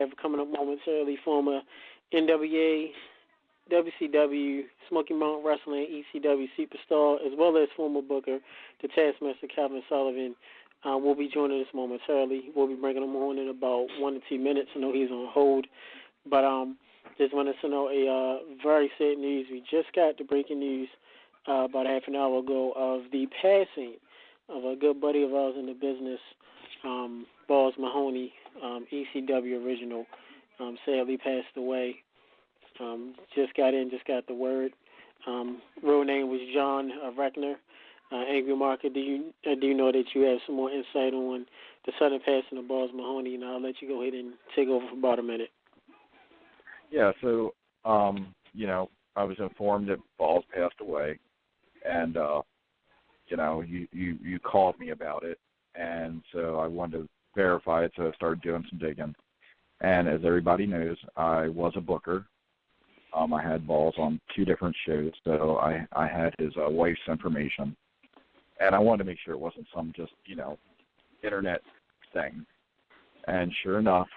have coming up momentarily former NWA, WCW, Smoky Mountain Wrestling, ECW superstar, as well as former booker, the Taskmaster Calvin Sullivan, will be joining us momentarily. We'll be bringing him on in about 1 to 2 minutes. I know he's on hold, but just wanted to know a very sad news. We just got the breaking news about half an hour ago of the passing of a good buddy of ours in the business, Balls Mahoney, ECW original, sadly passed away. Just got the word. Real name was John Reckner. Angry Market, do you know that you have some more insight on the sudden passing of Balls Mahoney? And I'll let you go ahead and take over for about a minute. Yeah, so, I was informed that Balls passed away, and, you called me about it, and so I wanted to verify it, so I started doing some digging. And as everybody knows, I was a booker. I had Balls on 2 different shows, so I had his wife's information. And I wanted to make sure it wasn't some just, internet thing. And sure enough,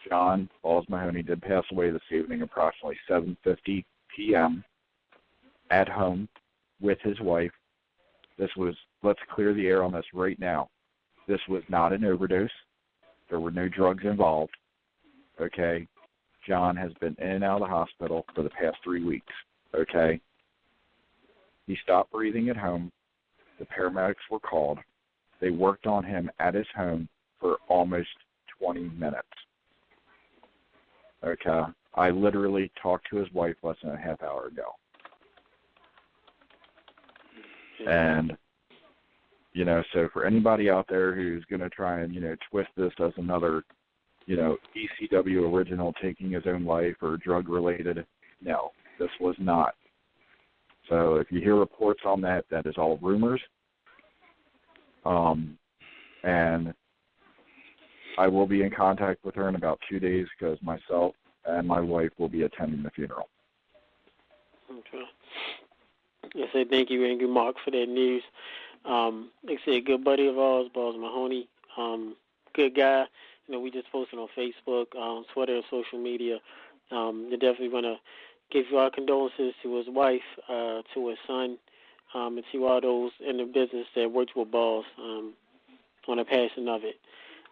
John Balls Mahoney did pass away this evening, approximately 7:50 p.m. at home with his wife. Let's clear the air on this right now. This was not an overdose. There were no drugs involved. Okay? John has been in and out of the hospital for the past 3 weeks. Okay? He stopped breathing at home. The paramedics were called. They worked on him at his home for almost 20 minutes. Okay? I literally talked to his wife less than a half hour ago. And, so for anybody out there who's going to try and, twist this as another, ECW original taking his own life or drug-related, no, this was not. So if you hear reports on that, that is all rumors. And I will be in contact with her in about 2 days because myself and my wife will be attending the funeral. Okay. I say thank you, Angry Mark, for that news. Like I said, a good buddy of ours, Balls Mahoney, good guy. We just posted on Facebook, Twitter, social media. They're definitely going to give you our condolences to his wife, to his son, and to all those in the business that worked with Balls on the passing of it.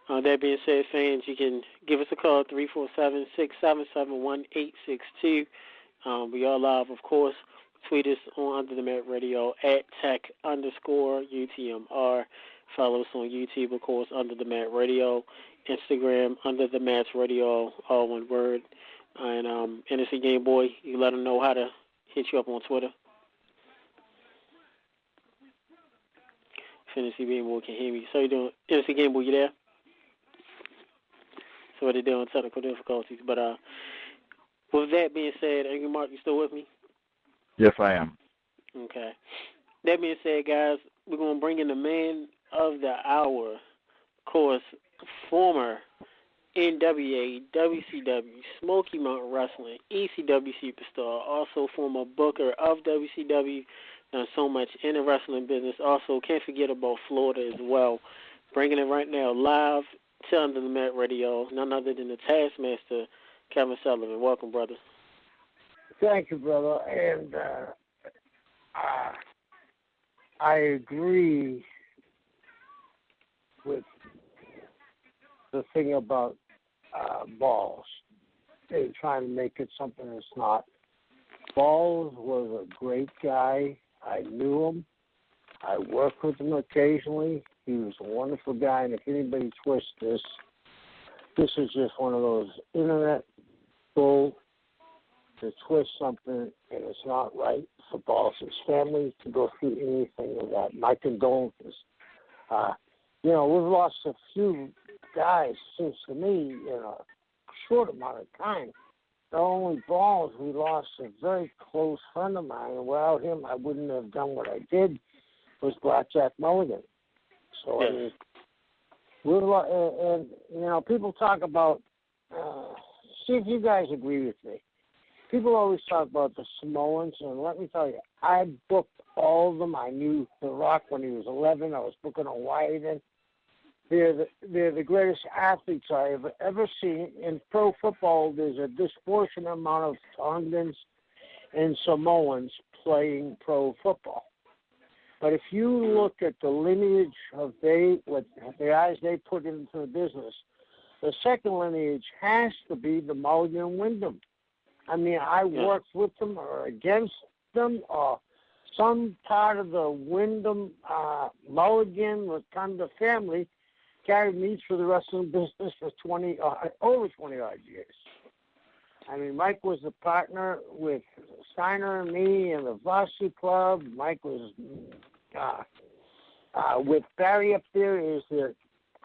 That being said, fans, you can give us a call, 347-677-1862. We are live, of course. Tweet us on Under the Mat Radio at tech_UTMR. Follow us on YouTube, of course, Under the Mat Radio. Instagram, Under the Mat Radio, all one word. And NSC Gameboy, you let them know how to hit you up on Twitter. If NSC Gameboy can hear me. So you doing, NSC Gameboy, you there? So they're doing technical difficulties. But with that being said, Angry Mark, you still with me? Yes, I am. Okay. That being said, guys, we're going to bring in the man of the hour, of course, former NWA, WCW, Smoky Mountain Wrestling, ECW superstar, also former booker of WCW, done so much in the wrestling business. Also, can't forget about Florida as well. Bringing it right now live to Under the Mat Radio, none other than the Taskmaster, Calvin Sullivan. Welcome, brother. Thank you, brother. And I agree with the thing about Balls. They're trying to make it something it's not. Balls was a great guy. I knew him. I worked with him occasionally. He was a wonderful guy, and if anybody twists this is just one of those internet bull to twist something, and it's not right for Balls' family to go through anything of that. My condolences. We've lost a few guys, seems to me, in a short amount of time. Not only Balls, we lost a very close friend of mine, and without him, I wouldn't have done what I did, was Blackjack Mulligan. So, I mean, people talk about, see if you guys agree with me. People always talk about the Samoans, and let me tell you, I booked all of them. I knew The Rock when he was 11. I was booking Hawaii then. They're the greatest athletes I have ever seen. In pro football, there's a disproportionate amount of Tongans and Samoans playing pro football. But if you look at the lineage of what the guys they put into the business, the second lineage has to be the Mulligan and Wyndham. I mean, I worked with them or against them, or some part of the Wyndham Mulligan was kind of the family carried me through the wrestling business for over 20 odd years. I mean, Mike was a partner with Steiner and me in the Varsity Club. Mike was with Barry up there is the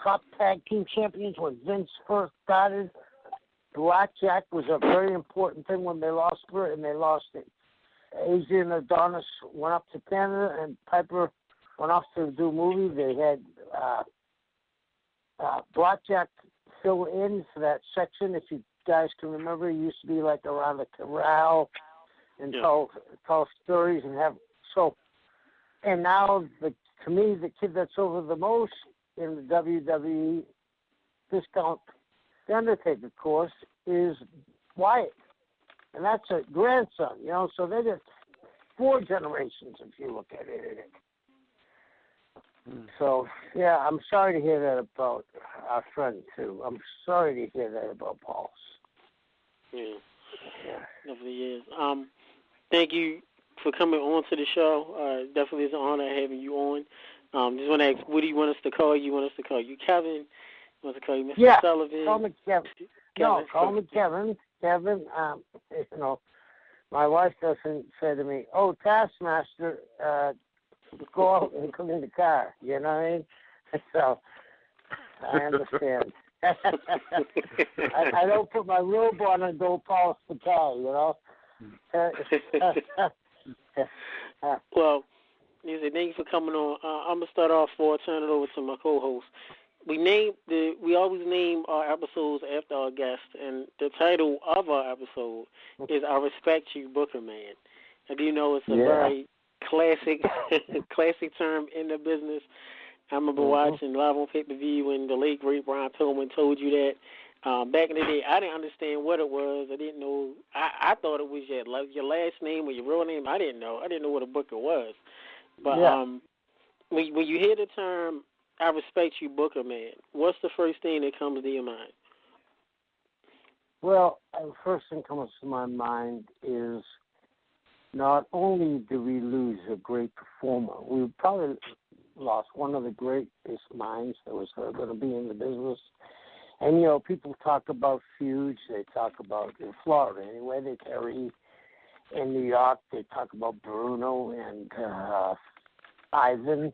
top tag team champions when Vince first started. Blackjack was a very important thing when they lost her, and they lost it. AJ and Adonis went up to Canada, and Piper went off to do a movie. They had Blackjack fill in for that section. If you guys can remember, it used to be like around the corral and tell stories and have so. And now, to me, the kid that's over the most in the WWE discount, the Undertaker course, is Wyatt. And that's a grandson, so they get 4 generations if you look at it. So, yeah, I'm sorry to hear that about our friend, too. I'm sorry to hear that about Balls. Yeah. Definitely is. Thank you for coming on to the show. Definitely is an honor having you on. Just want to ask, what do you want us to call you? You want us to call you Kevin? You want us to call you Mr. Sullivan? Call me Kevin. No, call me Kevin. Kevin, my wife doesn't say to me, "Oh, Taskmaster, go out and come in the car." You know what I mean? So I understand. I don't put my robe on and go polish the car, Well, thank you for coming on. I'm gonna start off before I turn it over to my co-host. We always name our episodes after our guest, and the title of our episode is "I Respect You, Booker Man." And you know it's a very classic term in the business. I remember watching live on pay-per-view when the late great Brian Pillman told you that. Back in the day, I didn't understand what it was. I didn't know. I thought it was your last name or your real name. I didn't know. I didn't know what a booker was. But when you hear the term "I respect you, Booker Man," what's the first thing that comes to your mind? Well, the first thing that comes to my mind is not only do we lose a great performer, we probably lost one of the greatest minds that was going to be in the business. And, people talk about feuds. They talk about, in Florida anyway, they carry, in New York, they talk about Bruno and Ivan.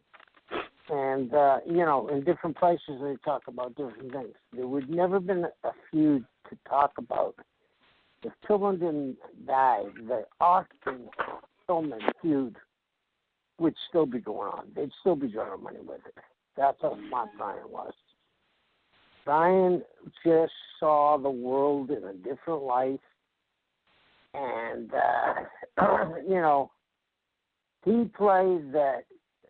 And, in different places, they talk about different things. There would never been a feud to talk about. If Pillman didn't die, the Austin-Pillman feud would still be going on. They'd still be drawing money with it. That's how smart Brian was. Brian just saw the world in a different light. And, he played that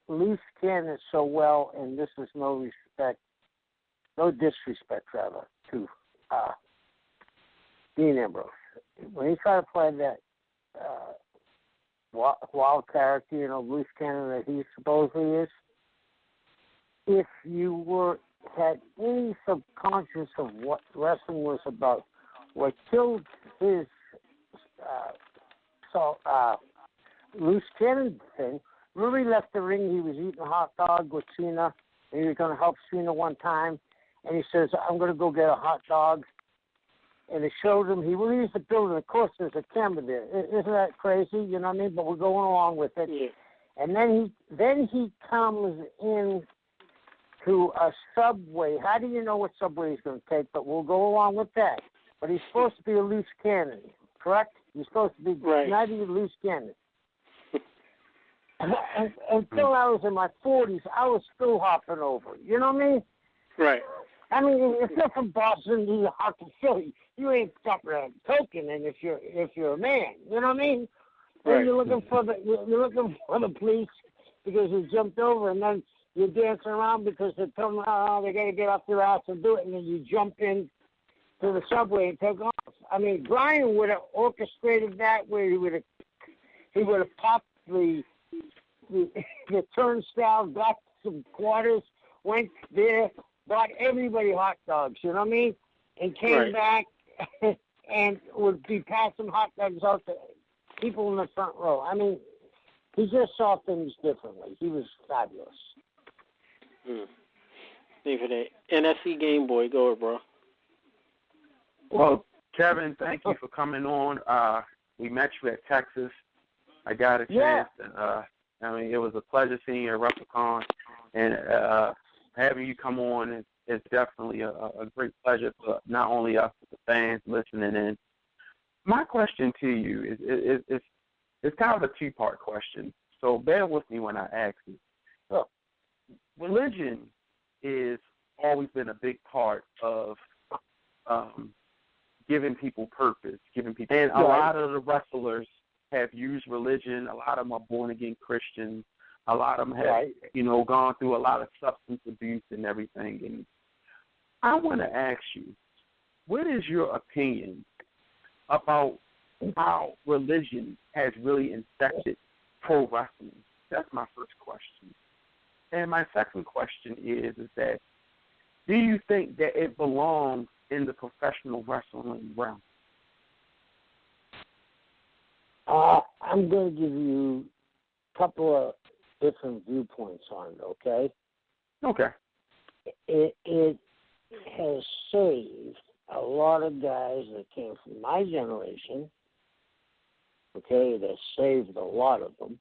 loose cannon so well, and this is no disrespect, rather, to Dean Ambrose. When he tried to play that wild character, loose cannon that he supposedly is, if you had any subconscious of what wrestling was about, what killed his loose cannon thing. Remember, he left the ring. He was eating a hot dog with Cena, and he was going to help Cena one time. And he says, "I'm going to go get a hot dog." And it showed him. He leaves the building. Of course, there's a camera there. Isn't that crazy? You know what I mean? But we're going along with it. Yeah. And then he comes in to a subway. How do you know what subway he's going to take? But we'll go along with that. But he's supposed to be a loose cannon, correct? He's supposed to be not even loose cannon. Until I was in my 40s, I was still hopping over. You know what I mean? Right. I mean, if you're from Boston, New York, and Philly, you ain't stopping around token. And if you're a man, you know what I mean? Right. And you're looking for the police because you jumped over, and then you're dancing around because they're telling you, oh, they got to get off their ass and do it, and then you jump in to the subway and take off. I mean, Brian would have orchestrated that where he would have popped the turnstile back to some quarters, went there, bought everybody hot dogs, you know what I mean, and came back and would be passing hot dogs out to people in the front row. I mean, he just saw things differently. He was fabulous. Thank you for that. NFC Gameboy, go ahead, bro. Well, Kevin, thank you for coming on. We met you at Texas. I got a chance. And, I mean, it was a pleasure seeing you at Replicon. And having you come on is definitely a great pleasure for not only us, but the fans listening in. My question to you is kind of a two-part question. So bear with me when I ask you. So, religion is always been a big part of giving people purpose, and a lot of the wrestlers have used religion. A lot of them are born-again Christians. A lot of them have, gone through a lot of substance abuse and everything. And I want to ask you, what is your opinion about how religion has really infected pro wrestling? That's my first question. And my second question is that, do you think that it belongs in the professional wrestling realm? I'm going to give you a couple of different viewpoints on it, okay? Okay. It has saved a lot of guys that came from my generation, okay? It has saved a lot of them.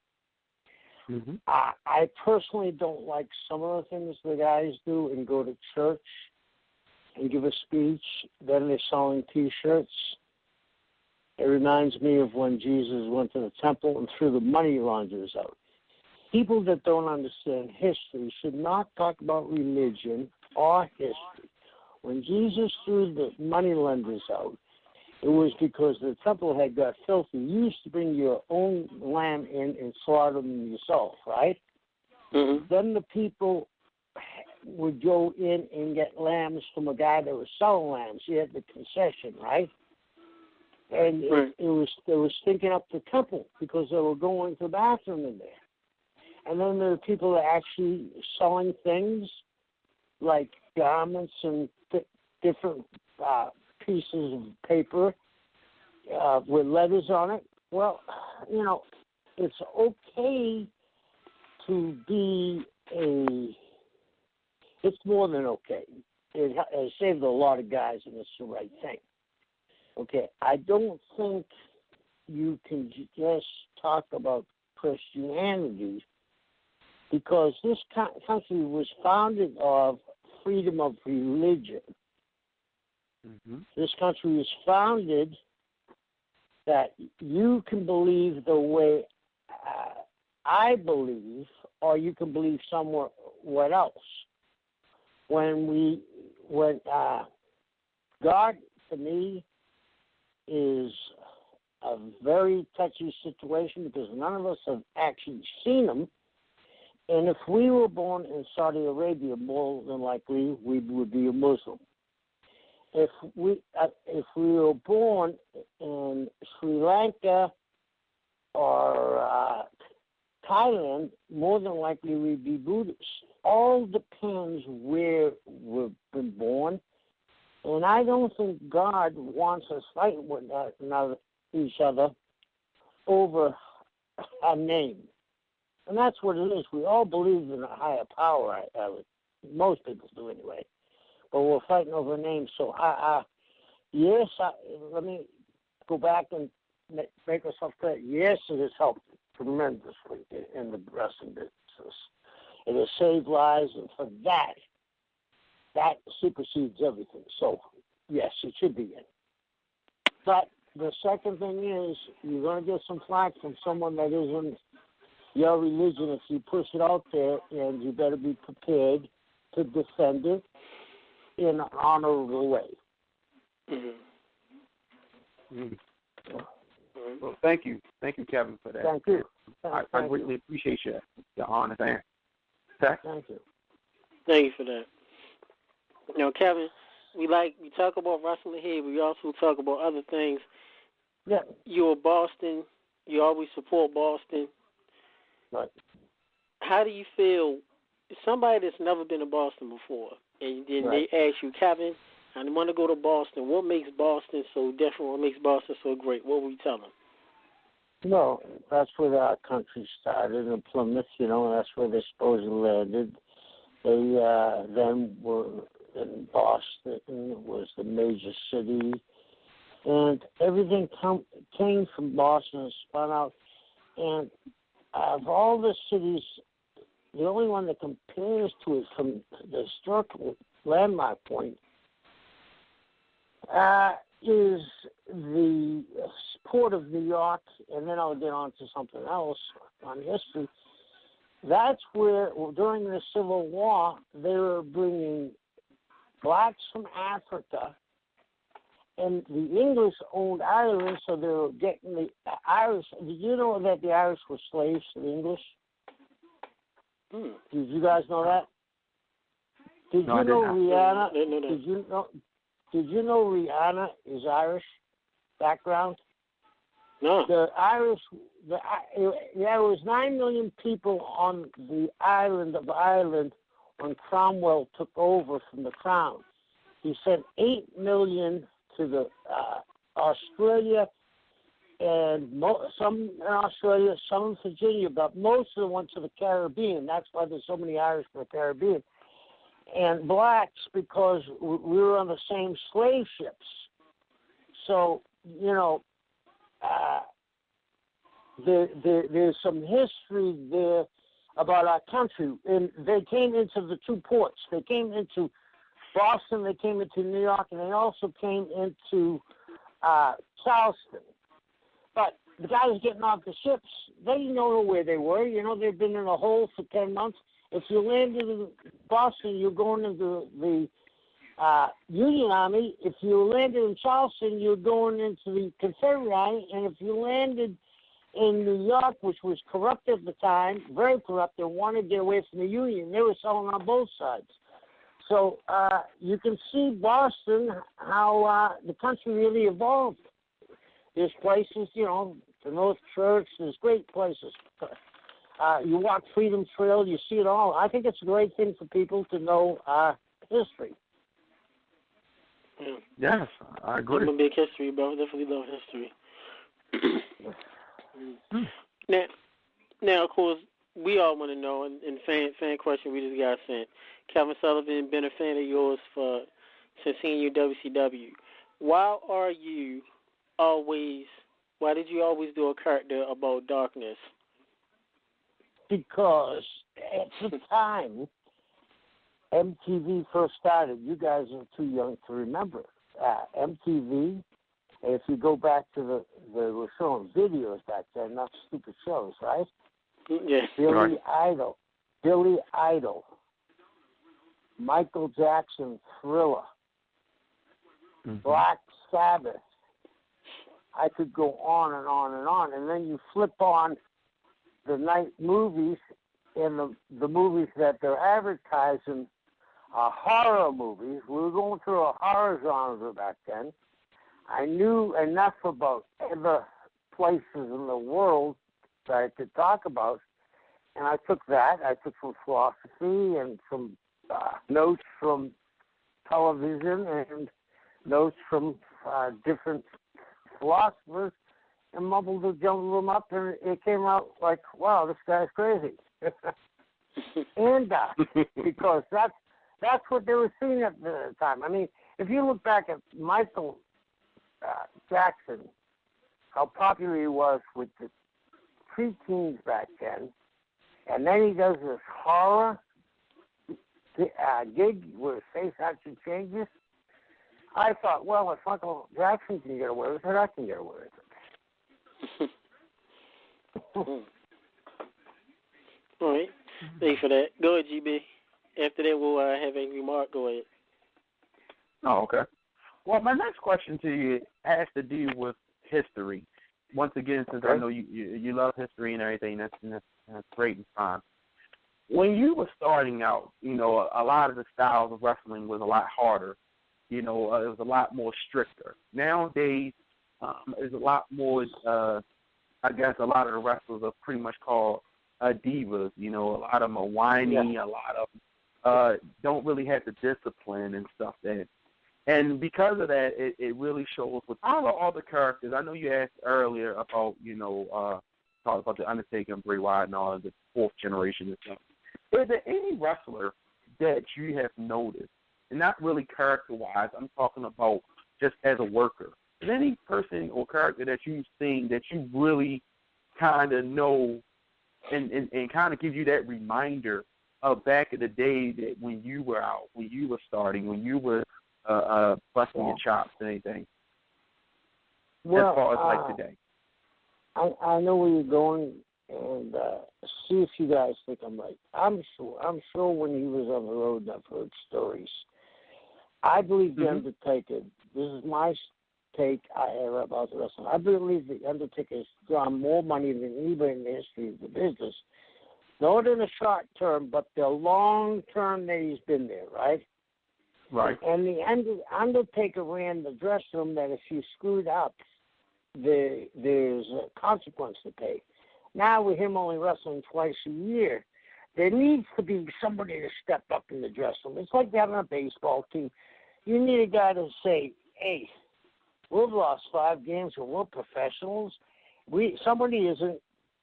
Mm-hmm. I personally don't like some of the things the guys do and go to church and give a speech, then they're selling T-shirts. It reminds me of when Jesus went to the temple and threw the money launderers out. People that don't understand history should not talk about religion or history. When Jesus threw the money lenders out, it was because the temple had got filthy. You used to bring your own lamb in and slaughter them yourself, right? Mm-hmm. Then the people would go in and get lambs from a guy that was selling lambs. He had the concession, right? And it was stinking up the temple because they were going to the bathroom in there. And then there were people that actually selling things like garments and different pieces of paper with letters on it. Well, it's okay to be it's more than okay. It saved a lot of guys, and it's the right thing. Okay, I don't think you can just talk about Christianity because this country was founded of freedom of religion. Mm-hmm. This country was founded that you can believe the way I believe, or you can believe somewhere what else. When God, to me, is a very touchy situation because none of us have actually seen him. And if we were born in Saudi Arabia, more than likely we would be a Muslim. If we were born in Sri Lanka or Thailand, more than likely we'd be Buddhist. All depends where we've been born. And I don't think God wants us fighting with each other over a name. And that's what it is. We all believe in a higher power. Most people do anyway. But we're fighting over a name. So, let me go back and make myself clear. Yes, it has helped tremendously in the wrestling business. It has saved lives, and for that supersedes everything. So, yes, it should be in. But the second thing is you're going to get some flack from someone that isn't your religion if you push it out there, and you better be prepared to defend it in an honorable way. Mm-hmm. Mm-hmm. Well, thank you, Kevin, for that. Thank you. I greatly appreciate your honest answer. Okay. Thank you. Thank you for that. Now, Kevin, we talk about wrestling here, but we also talk about other things. Yeah. You're Boston. You always support Boston. Right. How do you feel? Somebody that's never been to Boston before, and then they ask you, Kevin, I want to go to Boston. What makes Boston so different? What makes Boston so great? What will you tell them? No, that's where our country started in Plymouth, and that's where they supposedly landed. They then were in Boston, was the major city, and everything came from Boston and spun out. And of all the cities, the only one that compares to it from the historical landmark point is the Port of New York, and then I'll get on to something else on history. That's where, during the Civil War, they were bringing blacks from Africa, and the English owned Ireland, so they were getting the Irish. Did you know that the Irish were slaves to the English? Did you guys know that? Did you know Rihanna? Did you know Rihanna is Irish background? No. The Irish, there was 9 million people on the island of Ireland when Cromwell took over from the crown. He sent 8 million to the Australia, and some in Australia, some in Virginia, but most of them went to the Caribbean. That's why there's so many Irish in the Caribbean. And blacks, because we were on the same slave ships. So, there's some history there about our country. And they came into the two ports. They came into Boston, they came into New York, and they also came into Charleston. But the guys getting off the ships, they didn't know where they were. They've been in a hole for 10 months. If you landed in Boston, you're going into the Union Army. If you landed in Charleston, you're going into the Confederate Army. And if you landed in New York, which was corrupt at the time, very corrupt, and wanted to get away from the Union, they were selling on both sides. So you can see Boston, how the country really evolved. There's places, the North Church, there's great places. You walk Freedom Trail, you see it all. I think it's a great thing for people to know history. Yes, I agree. I'm a big history, bro. Definitely love history. Now, of course, we all want to know, and fan question we just got sent. Kevin Sullivan, been a fan of yours since seeing you WCW. Why did you always do a character about darkness? Because at the time MTV first started, you guys are too young to remember. MTV, if you go back to they were showing videos back then, not stupid shows, right? Yes. Billy Idol, Michael Jackson, Thriller, Black Sabbath. I could go on and on and on. And then you flip on the night movies, and the movies that they're advertising are horror movies. We were going through a horror genre back then. I knew enough about other places in the world that I could talk about, and I took that. I took some philosophy and some notes from television and notes from different philosophers, and jumbled them up, and it came out like, wow, this guy's crazy. And because that's what they were seeing at the time. I mean, if you look back at Michael Jackson, how popular he was with the preteens back then, and then he does this horror gig where his face actually changes. I thought, well, if Michael Jackson can get away with it, I can get away with it. All right. Thank you for that. Go ahead, GB. After that, we'll have Angry Mark. Go ahead. Oh, okay. Well, my next question to you has to do with history. Once again, since I know you love history and everything, that's great and fine. when you were starting out, you know, a lot of the styles of wrestling was a lot harder. You know, it was a lot more stricter. Nowadays, there's a lot more, I guess a lot of the wrestlers are pretty much called divas. You know, a lot of them are whiny. Yeah. A lot of them don't really have the discipline and stuff that. And because of that, it really shows with all the characters. I know you asked earlier about, you know, talk about the Undertaker and Bray Wyatt and all of the fourth generation and stuff. Is there any wrestler that you have noticed, and not really character-wise, I'm talking about just as a worker, is there any person or character that you've seen that you really kind of know and kind of give you that reminder of back in the day that when you were out, when you were starting, when you were busting your chops and anything, well, as far as like today? I know where you're going, and see if you guys think I'm right. I'm sure when he was on the road, and I've heard stories. I believe the Undertaker. This is my take I have about the wrestling. I believe the Undertaker has drawn more money than anybody in the history of the business. Not in the short term, but the long term that he's been there, right? Right. And the Undertaker ran the dressing room that if you screwed up, there's a consequence to pay. Now with him only wrestling twice a year, there needs to be somebody to step up in the dressing room. It's like having a baseball team. You need a guy to say, hey, we've lost 5 games and we're professionals. Somebody isn't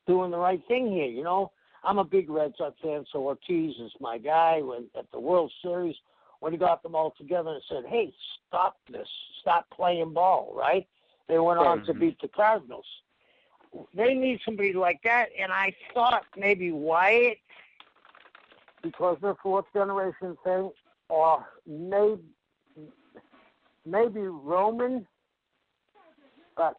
doing the right thing here, you know. I'm a big Red Sox fan, so Ortiz is my guy. When at the World Series, when he got them all together and said, hey, stop this, stop playing ball, right? They went on to beat the Cardinals. They need somebody like that, and I thought maybe Wyatt, because they're fourth generation thing, or maybe Roman, but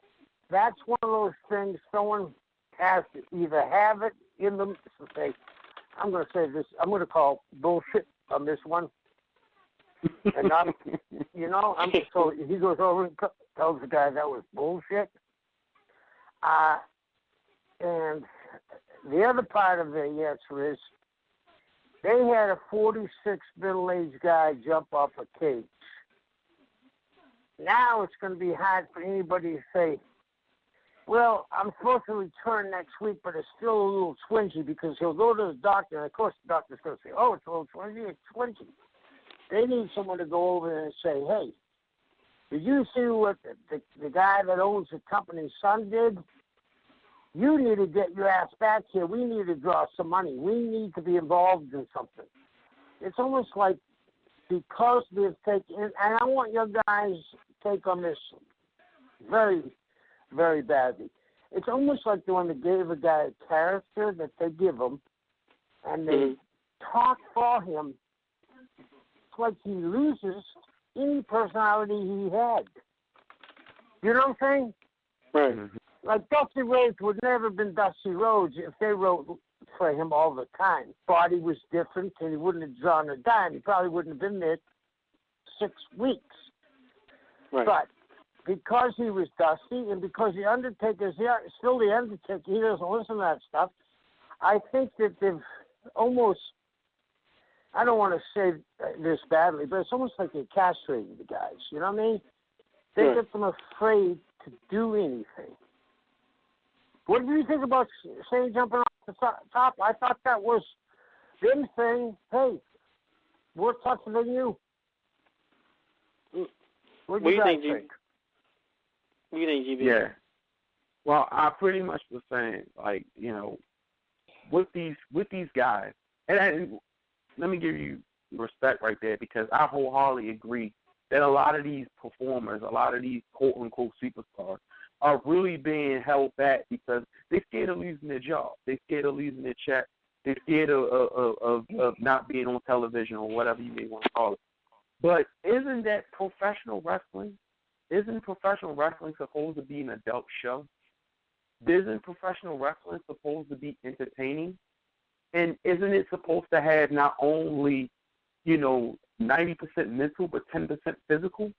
that's one of those things someone has to either have it in them to say, I'm going to say this, I'm going to call bullshit on this one. And not, you know, so he goes over and tells the guy that was bullshit. And the other part of the answer is they had a 46 middle-aged guy jump off a cage. Now it's going to be hard for anybody to say, well, I'm supposed to return next week, but it's still a little twingy, because he'll go to the doctor, and of course the doctor's going to say, oh, it's a little twingy, it's twingy. They need someone to go over and say, hey, did you see what the guy that owns the company's son did? You need to get your ass back here. We need to draw some money. We need to be involved in something. It's almost like because they've taken, and I want your guys' take on this very, very badly. It's almost like the one that gave a guy a character that they give him, and they talk for him. Like he loses any personality he had. You know what I'm saying? Right. Like Dusty Rhodes would never have been Dusty Rhodes if they wrote for him all the time. Thought he was different and he wouldn't have drawn a dime. He probably wouldn't have been there 6 weeks. Right. But because he was Dusty and because the Undertaker's still the Undertaker, he doesn't listen to that stuff. I think that they've almost, I don't want to say this badly, but it's almost like they're castrating the guys. You know what I mean? They get them afraid to do anything. What do you think about saying jumping off the top? I thought that was them saying, hey, we're tougher than you. What do you think? What do you think, GB? Yeah. Well, I pretty much was saying, like, you know, with these guys, and let me give you respect right there, because I wholeheartedly agree that a lot of these performers, a lot of these quote-unquote superstars are really being held back because they're scared of losing their job. They're scared of losing their check. They're scared of not being on television or whatever you may want to call it. But isn't that professional wrestling? Isn't professional wrestling supposed to be an adult show? Isn't professional wrestling supposed to be entertaining? And isn't it supposed to have not only, 90% mental, but 10% physical?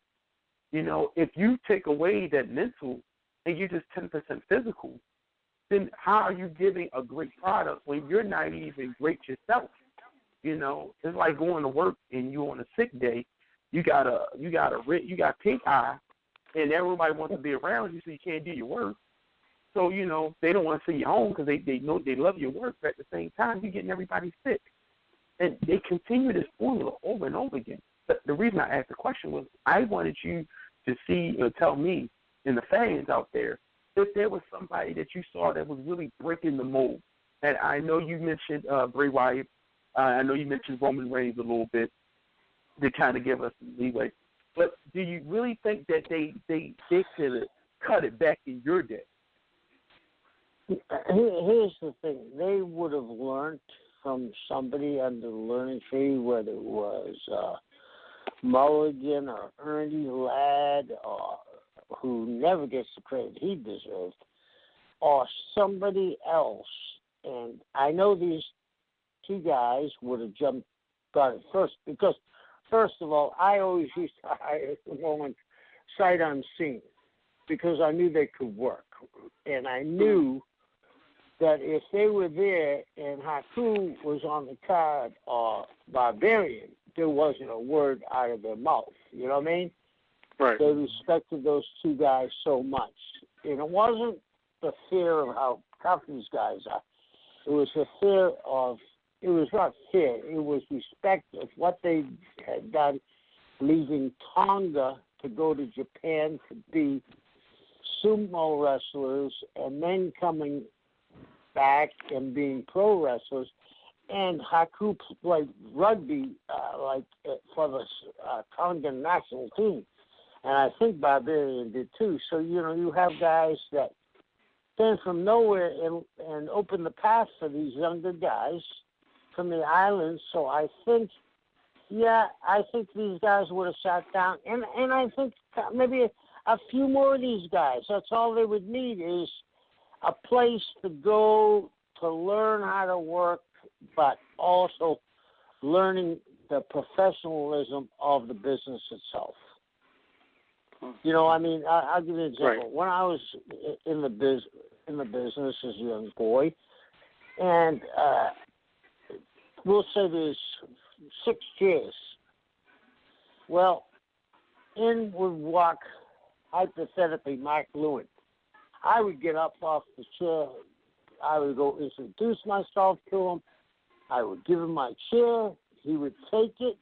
If you take away that mental and you're just 10% physical, then how are you giving a great product when you're not even great yourself? You know, it's like going to work and you on a sick day. You got pink eye, and everybody wants to be around you, so you can't do your work. So, you know, they don't want to see you home because they know they love your work, but at the same time, you're getting everybody sick. And they continue this formula over and over again. But the reason I asked the question was I wanted you to see or tell me and the fans out there if there was somebody that you saw that was really breaking the mold. And I know you mentioned Bray Wyatt. I know you mentioned Roman Reigns a little bit to kind of give us some leeway. But do you really think that they could cut it back in your day? Here's the thing. They would have learned from somebody under the learning tree, whether it was Mulligan or Ernie Ladd, or who never gets the credit he deserved, or somebody else. And I know these two guys would have got it first because, first of all, I always used to hire someone sight unseen because I knew they could work. And I knew that if they were there and Haku was on the card or Barbarian, there wasn't a word out of their mouth. You know what I mean? Right. They respected those two guys so much. And it wasn't the fear of how tough these guys are. It was the fear of, it was not fear, it was respect of what they had done, leaving Tonga to go to Japan to be sumo wrestlers and then coming back and being pro wrestlers. And Haku played rugby for the Tongan national team. And I think Barbarian did too. So, you know, you have guys that came from nowhere and opened the path for these younger guys from the islands. So I think these guys would have sat down. And I think maybe a few more of these guys. That's all they would need is a place to go to learn how to work, but also learning the professionalism of the business itself. You know, I mean, I'll give you an example. Right. When I was in the business as a young boy, and we'll say there's 6 chairs. Well, in would walk, hypothetically, Mark Lewin. I would get up off the chair. I would go introduce myself to him. I would give him my chair. He would take it.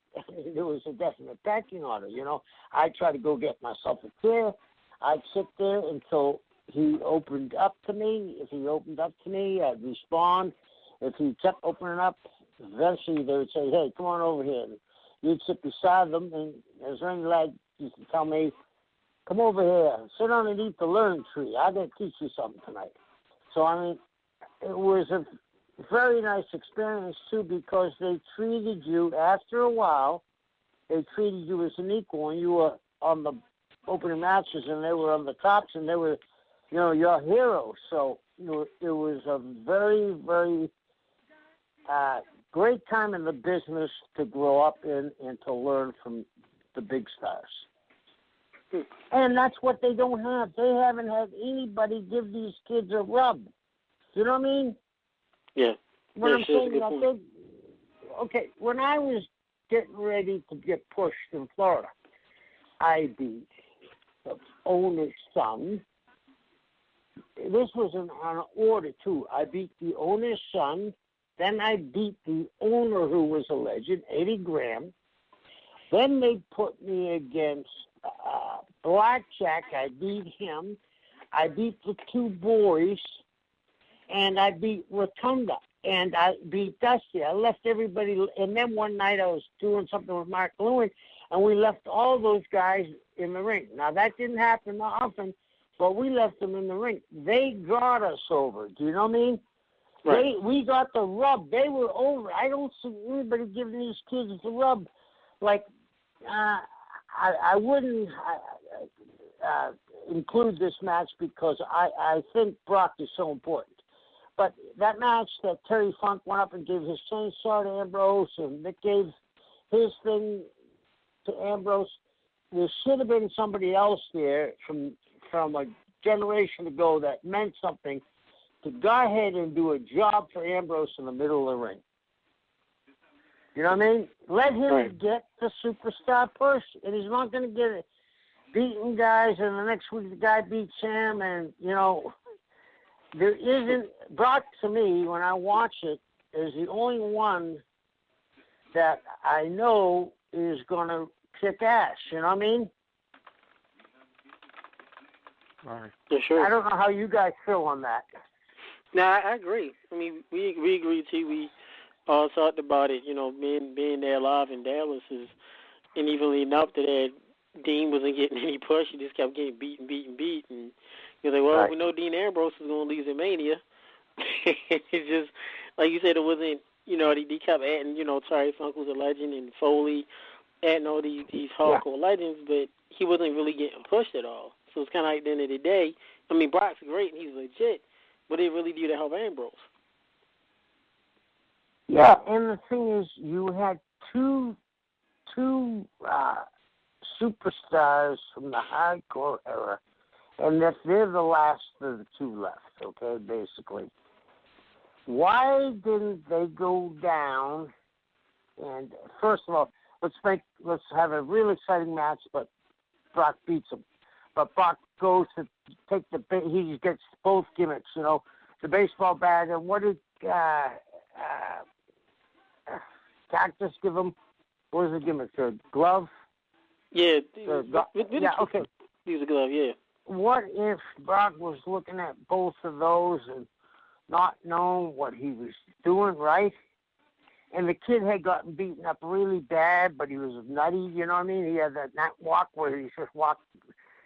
There was a definite packing order, you know. I'd try to go get myself a chair. I'd sit there until he opened up to me. If he opened up to me, I'd respond. If he kept opening up, eventually they would say, hey, come on over here. And you'd sit beside them, and as any lad used to tell me, come over here, sit down and eat the learning tree. I'm going to teach you something tonight. So, I mean, it was a very nice experience, too, because they treated you, after a while, they treated you as an equal, and you were on the opening matches, and they were on the tops, and they were, you know, your heroes. So, you know, it was a very, very great time in the business to grow up in and to learn from the big stars. And that's what they don't have. They haven't had anybody give these kids a rub. You know what I mean? Yeah. When yeah, I'm saying that, okay, when I was getting ready to get pushed in Florida, I beat the owner's son. This was on an order, too. I beat the owner's son. Then I beat the owner, who was a legend, Eddie Graham. Then they put me against Blackjack. I beat him. I beat the 2 boys. And I beat Rotunda. And I beat Dusty. I left everybody. And then one night I was doing something with Mark Lewin, and we left all those guys in the ring. Now, that didn't happen often, but we left them in the ring. They got us over. Do you know what I mean? Right. We got the rub. They were over. I don't see anybody giving these kids the rub. Like, I wouldn't include this match because I think Brock is so important. But that match that Terry Funk went up and gave his chainsaw to Ambrose, and Nick gave his thing to Ambrose, there should have been somebody else there from a generation ago that meant something to go ahead and do a job for Ambrose in the middle of the ring. You know what I mean? Let him get the superstar push, and he's not going to get it beating guys, and the next week the guy beats him, and, you know, there isn't, Brock, to me, when I watch it, is the only one that I know is going to kick ass, you know what I mean? Right. Yeah, sure. I don't know how you guys feel on that. No, I agree. I mean, we agree too. We all talked about it. You know, being there live in Dallas is, and even leading up to that, Dean wasn't getting any push. He just kept getting beat. And you're like, well, we know Dean Ambrose is going to lose at Mania. It's just like you said, it wasn't. You know, they kept adding. You know, Terry Funk was a legend, and Foley adding all these hardcore legends, but he wasn't really getting pushed at all. So it's kind of like at the end of the day. I mean, Brock's great and he's legit, but they really do to help Ambrose. Yeah, and the thing is, you had two superstars from the hardcore era, and if they're the last of the two left, okay, basically. Why didn't they go down? And first of all, let's have a real exciting match, but Brock beats him. But Brock goes to take he gets both gimmicks, you know, the baseball bat, and what did Cactus give him? What was the gimmick? The glove? Yeah. Okay. Use a glove, yeah. What if Brock was looking at both of those and not knowing what he was doing, right? And the kid had gotten beaten up really bad, but he was nutty, you know what I mean? He had that walk where he just walked,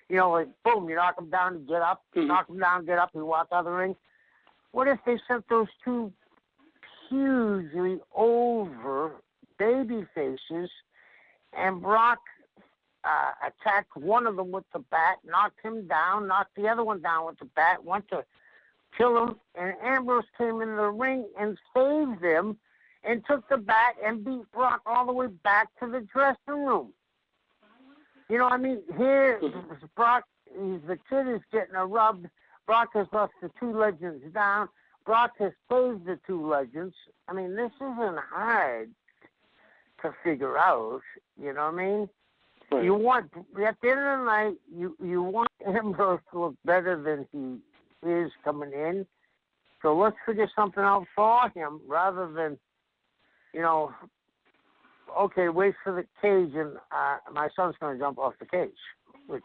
you know, like, boom, you knock him down and get up, knock him down, get up, he walk out of the ring. What if they sent those two hugely over baby faces and Brock attacked one of them with the bat, knocked him down, knocked the other one down with the bat, went to kill him, and Ambrose came in the ring and saved him and took the bat and beat Brock all the way back to the dressing room. You know what I mean? Here, Brock, the kid is getting a rub. Brock has left the two legends down. Brock has saved the two legends. I mean, this isn't hard to figure out. You know what I mean? Right. You want, at the end of the night, you want Ambrose to look better than he is coming in. So let's figure something out for him rather than, you know, okay, wait for the cage and my son's going to jump off the cage, which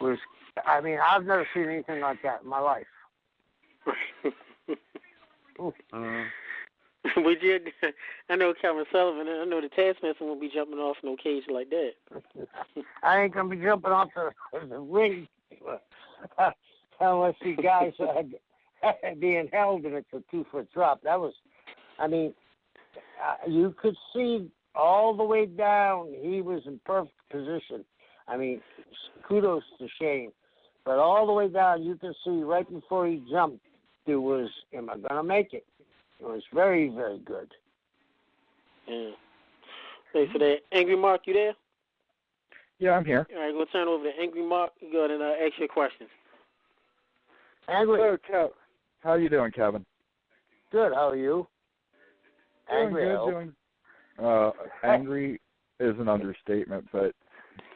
was, I mean, I've never seen anything like that in my life. We did. I know Kevin Sullivan. I know the Taskmaster won't be jumping off no cage like that. I ain't gonna be jumping off the ring unless you guys being held and it's a 2-foot drop. That was, I mean, you could see all the way down. He was in perfect position. I mean, kudos to Shane. But all the way down, you can see right before he jumped, there was, am I going to make it? It was very, very good. Yeah. Thanks for that. Angry Mark, you there? Yeah, I'm here. All right, we'll turn over to Angry Mark. You go ahead and ask your questions. Angry. So, how are you doing, Kevin? Good. How are you? Angry. Angry is an understatement, but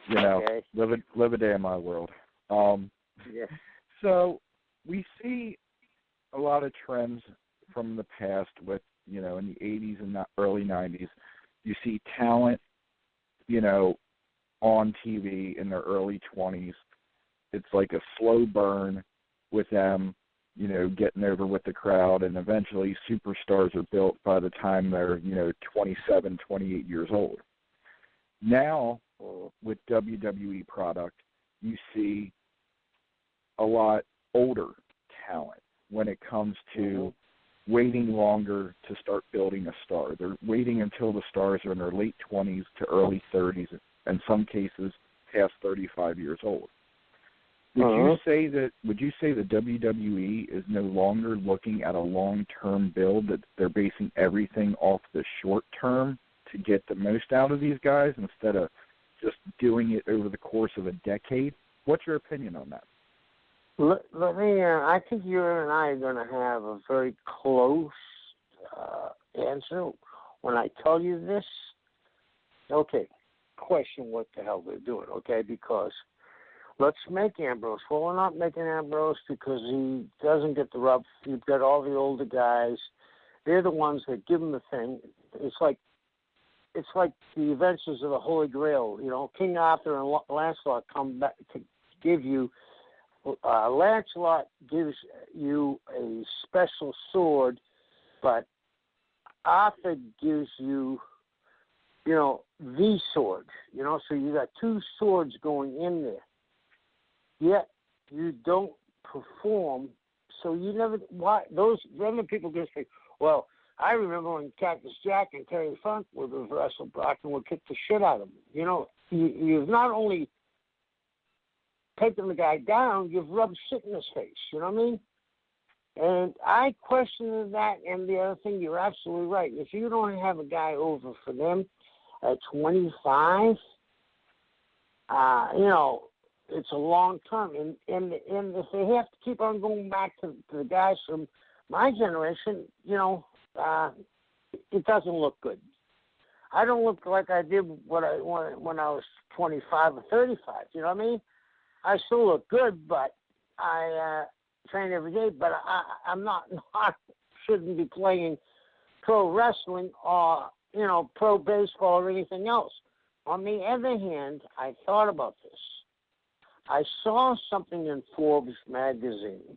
you know, live a day in my world. Yeah. So we see a lot of trends from the past with, you know, in the 80s and early 90s. You see talent, you know, on TV in their early 20s. It's like a slow burn with them, you know, getting over with the crowd, and eventually superstars are built by the time they're, you know, 27, 28 years old. Now, with WWE product, you see a lot older talent when it comes to waiting longer to start building a star. They're waiting until the stars are in their late 20s to early 30s, in some cases past 35 years old. Would you say that WWE is no longer looking at a long-term build, that they're basing everything off the short term to get the most out of these guys instead of just doing it over the course of a decade? What's your opinion on that? Let me. I think you and I are going to have a very close answer when I tell you this. Okay, question what the hell they're doing, okay? Because let's make Ambrose. Well, we're not making Ambrose because he doesn't get the rub. You've got all the older guys. They're the ones that give him the thing. It's like the adventures of the Holy Grail. You know, King Arthur and Lancelot come back to give you. Lancelot gives you a special sword, but Arthur gives you, the sword. So you got two swords going in there. Yet you don't perform, so you never. Why those other people just say, well, I remember when Cactus Jack and Terry Funk would wrestle Brock and would kick the shit out of him. You've not only taken the guy down, you've rubbed shit in his face. You know what I mean? And I question that. And the other thing, you're absolutely right. If you don't have a guy over for them at 25, it's a long term. And if they have to keep on going back to the guys from my generation, it doesn't look good. I don't look like I did when I was 25 or 35. You know what I mean? I still look good, but I train every day. But I'm not shouldn't be playing pro wrestling or pro baseball or anything else. On the other hand, I thought about this. I saw something in Forbes magazine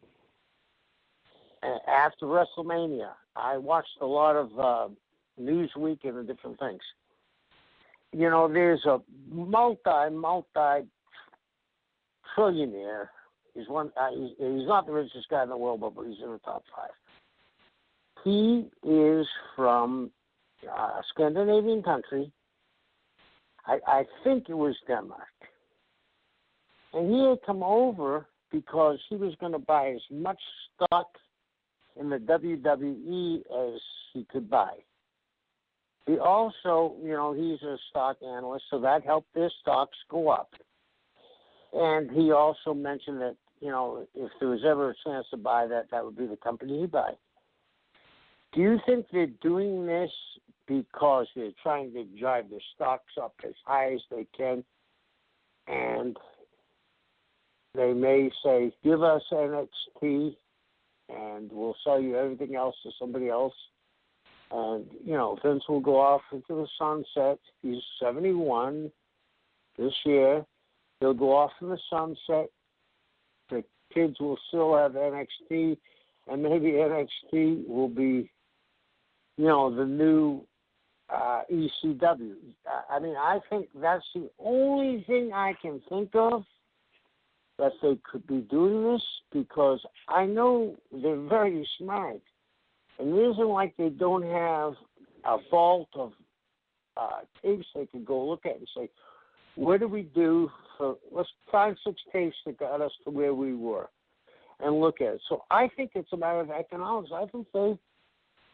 after WrestleMania. I watched a lot of Newsweek and the different things. There's a multi trillionaire. He's not the richest guy in the world, but he's in the top 5. He is from a Scandinavian country. I think it was Denmark. And he had come over because he was going to buy as much stock in the WWE as he could buy. He also, he's a stock analyst, so that helped their stocks go up. And he also mentioned that, if there was ever a chance to buy that would be the company he'd buy. Do you think they're doing this because they're trying to drive their stocks up as high as they can, and they may say, give us NXT and we'll sell you everything else to somebody else? And, Vince will go off into the sunset. He's 71 this year. He'll go off in the sunset. The kids will still have NXT, and maybe NXT will be, the new ECW. I think that's the only thing I can think of that they could be doing this, because I know they're very smart. And it isn't like they don't have a vault of tapes they can go look at and say, what do we do for, let's find 6 tapes that got us to where we were and look at it. So I think it's a matter of economics. I think they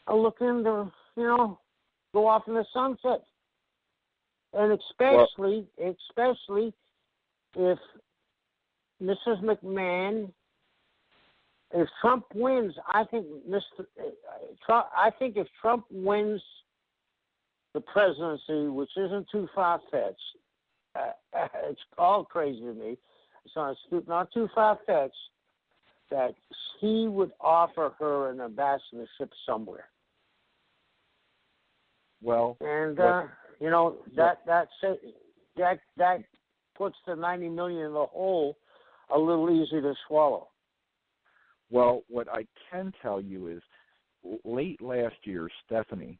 are looking to, go off in the sunset. And especially if Mrs. McMahon, if Trump wins, I think if Trump wins the presidency, which isn't too far-fetched, it's all crazy to me. So it's not too far-fetched that he would offer her an ambassadorship somewhere. Well, and that puts the $90 million in the hole a little easier to swallow. Well, what I can tell you is, late last year, Stephanie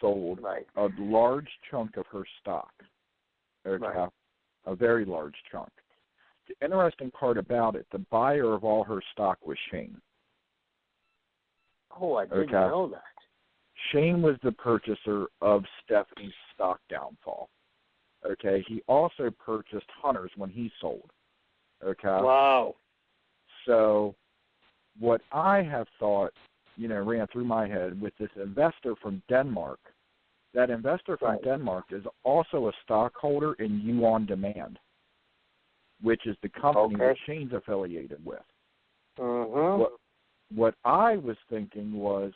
sold a large chunk of her stock. Okay, a very large chunk. The interesting part about it, the buyer of all her stock was Shane. Oh, I didn't know that. Shane was the purchaser of Stephanie's stock downfall. Okay, he also purchased Hunter's when he sold. Okay. Wow. So what I have thought, ran through my head with this investor from Denmark, that investor from Denmark is also a stockholder in You On Demand. which is the company that Shane's affiliated with. What I was thinking was,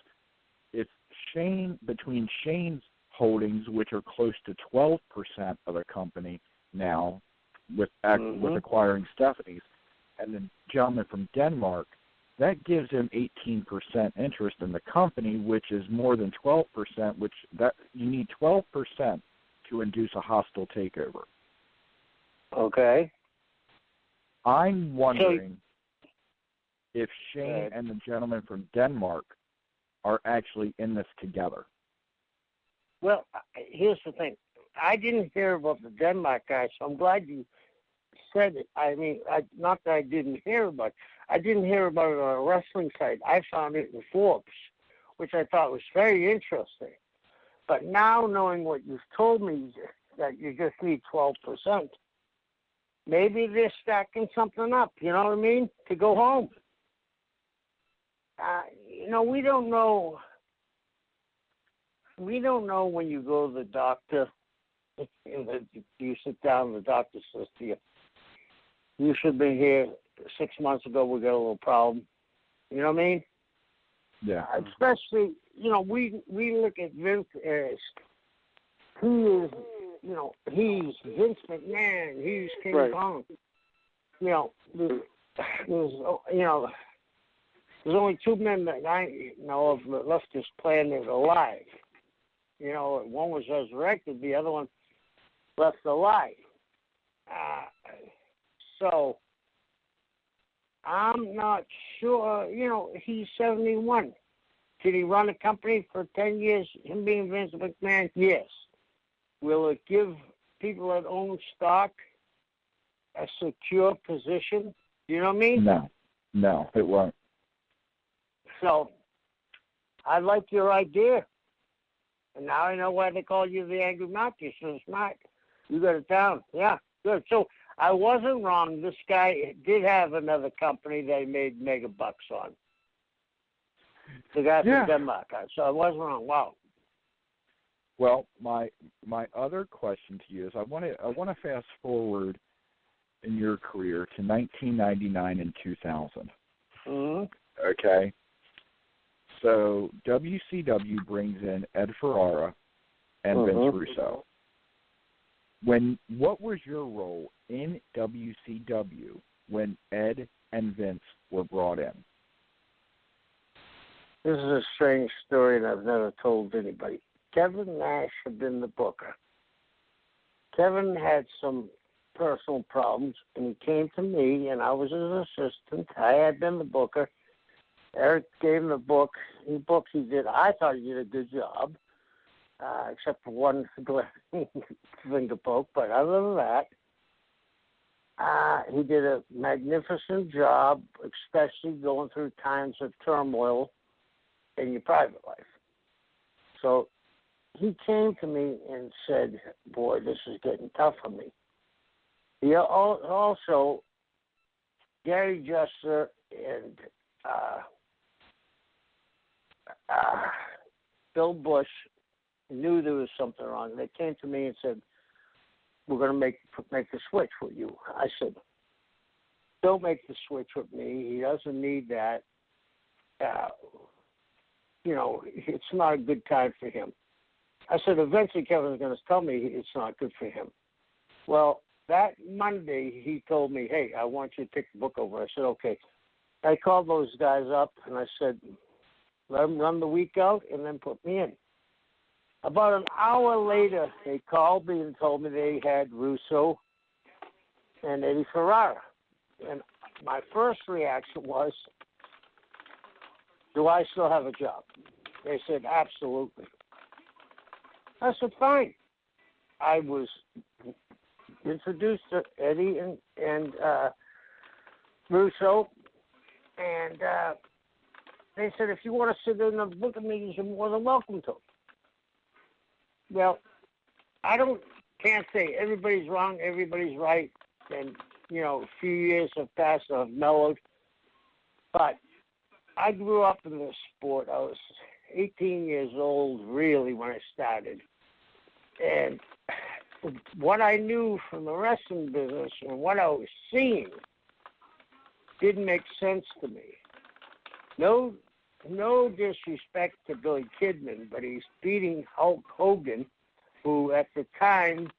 if between Shane's holdings, which are close to 12% of the company now, with acquiring Stephanie's, and the gentleman from Denmark, that gives him 18% interest in the company, which is more than 12%. You need 12% to induce a hostile takeover. Okay. I'm wondering if Shane and the gentleman from Denmark are actually in this together. Well, here's the thing. I didn't hear about the Denmark guy, so I'm glad you said it. I mean, not that I didn't hear about it. I didn't hear about it on a wrestling site. I found it in Forbes, which I thought was very interesting. But now knowing what you've told me, that you just need 12%, maybe they're stacking something up, you know what I mean, to go home. We don't know. We don't know when you go to the doctor, you sit down and the doctor says to you, you should be here 6 months ago, we got a little problem. You know what I mean? Yeah. Especially, we look at Vince as he is, he's Vince McMahon, he's King Kong. There's only two men that I know of that left this planet alive. One was resurrected, the other one left alive. So I'm not sure. He's 71. Did he run a company for 10 years, him being Vince McMahon? Yes. Will it give people that own stock a secure position? You know what I mean? No, it won't. So I like your idea. And now I know why they call you the Angry Monkey. You're so smart. You got it down. Yeah, good. So I wasn't wrong. This guy did have another company that he made mega bucks on. The guy from Denmark. So I wasn't wrong. Wow. Well, my other question to you is, I want to fast forward in your career to 1999 and 2000. Okay. So WCW brings in Ed Ferrara and Vince Russo. What was your role in WCW when Ed and Vince were brought in? This is a strange story, and I've never told anybody. Kevin Nash had been the booker. Kevin had some personal problems, and he came to me, and I was his assistant. I had been the booker. Eric gave him the book. He did. I thought he did a good job, except for one finger poke. But other than that, he did a magnificent job, especially going through times of turmoil in your private life. So he came to me and said, boy, this is getting tough for me. He also, Gary Jester and Bill Bush knew there was something wrong. They came to me and said, we're going to make the switch with you. I said, don't make the switch with me. He doesn't need that. It's not a good time for him. I said, eventually Kevin's going to tell me it's not good for him. Well, that Monday he told me, hey, I want you to take the book over. I said, okay. I called those guys up and I said, let them run the week out and then put me in. About an hour later, they called me and told me they had Russo and Eddie Ferrara. And my first reaction was, do I still have a job? They said, absolutely. I said, fine. I was introduced to Eddie and Russo, and they said, if you want to sit in the booking meetings, you're more than welcome to. Well, can't say everybody's wrong, everybody's right, and, a few years have passed, I've mellowed, but I grew up in this sport. I was 18 years old, really, when I started. And what I knew from the wrestling business and what I was seeing didn't make sense to me. No disrespect to Billy Kidman, but he's beating Hulk Hogan, who at the time,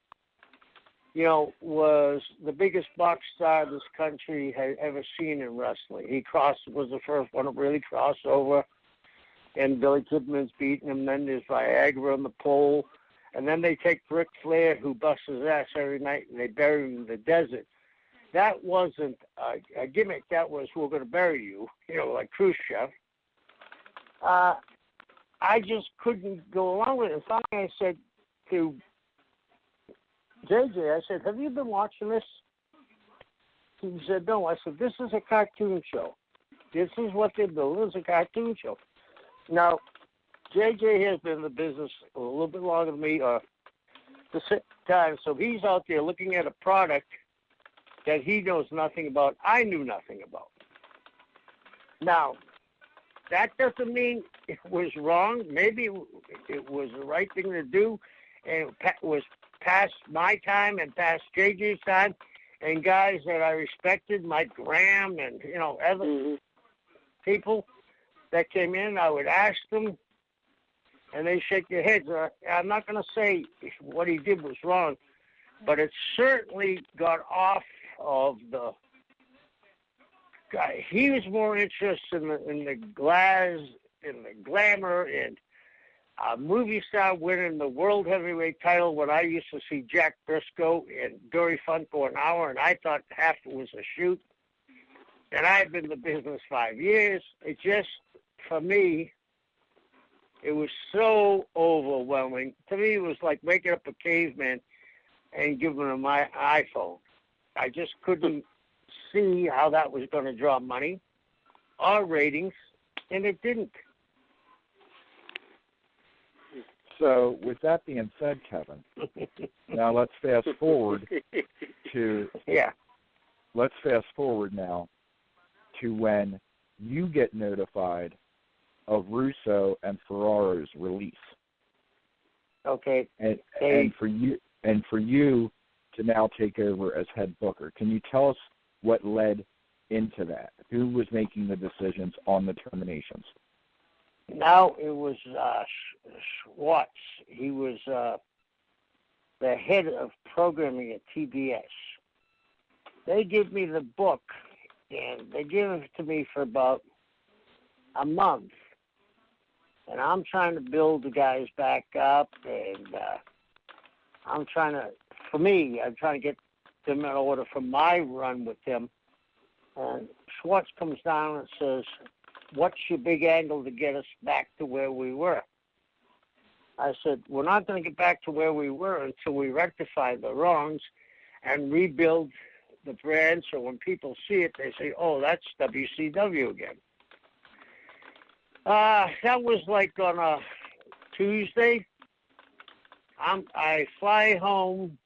was the biggest box star this country had ever seen in wrestling. He was the first one to really cross over, and Billy Kidman's beating him. Then there's Viagra on the pole, and then they take Ric Flair, who busts his ass every night, and they bury him in the desert. That wasn't a gimmick. That was, we're going to bury you, like Khrushchev. I just couldn't go along with it. Finally, I said to JJ, I said, have you been watching this? He said, no. I said, this is a cartoon show. This is what they're doing. It's a cartoon show. Now, JJ has been in the business a little bit longer than me, or the same time, so he's out there looking at a product that he knows nothing about, I knew nothing about. Now, that doesn't mean it was wrong. Maybe it was the right thing to do, and it was past my time and past JJ's time, and guys that I respected, Mike Graham and, other people that came in, I would ask them, and they shake their heads. I'm not going to say what he did was wrong, but it certainly got off of the guy. He was more interested in the glamour, and a movie star winning the world heavyweight title when I used to see Jack Briscoe and Dory Funk for an hour, and I thought half it was a shoot. And I had been in the business 5 years. It just, for me, it was so overwhelming. To me, it was like waking up a caveman and giving him my iPhone. I just couldn't see how that was going to draw money or ratings, and it didn't. So, with that being said, Kevin, now let's fast forward to Let's fast forward now to when you get notified of Russo and Ferraro's release. Okay. And for you to now take over as head booker. Can you tell us what led into that? Who was making the decisions on the terminations? Now it was Schwartz. He was the head of programming at TBS. They give me the book, and they give it to me for about a month. And I'm trying to build the guys back up, and I'm trying to get them in order for my run with them. And Schwartz comes down and says, what's your big angle to get us back to where we were? I said, we're not going to get back to where we were until we rectify the wrongs and rebuild the brand, so when people see it, they say, oh, that's WCW again. That was like on a Tuesday. I fly home,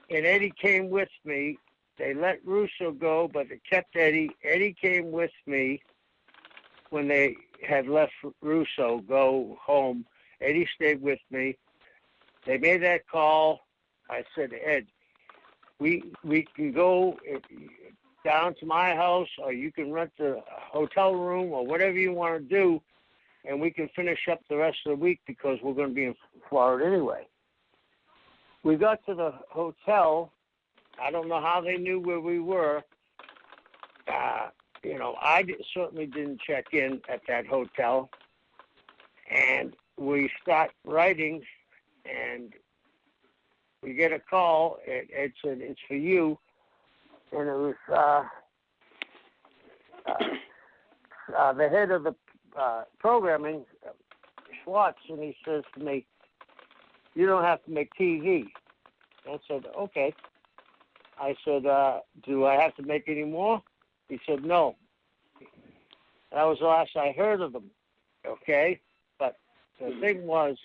and Eddie came with me. They let Russo go, but they kept Eddie. Eddie came with me when they had left Russo go home. Eddie stayed with me. They made that call. I said, Ed, we can go down to my house, or you can rent a hotel room or whatever you want to do, and we can finish up the rest of the week because we're going to be in Florida anyway. We got to the hotel. I don't know how they knew where we were. I certainly didn't check in at that hotel. And we start writing, and we get a call. It said, it's for you. And it was the head of the programming, Schwartz, and he says to me, you don't have to make TV. I said, okay. I said, do I have to make any more? He said, no. That was the last I heard of them, okay? But the thing was,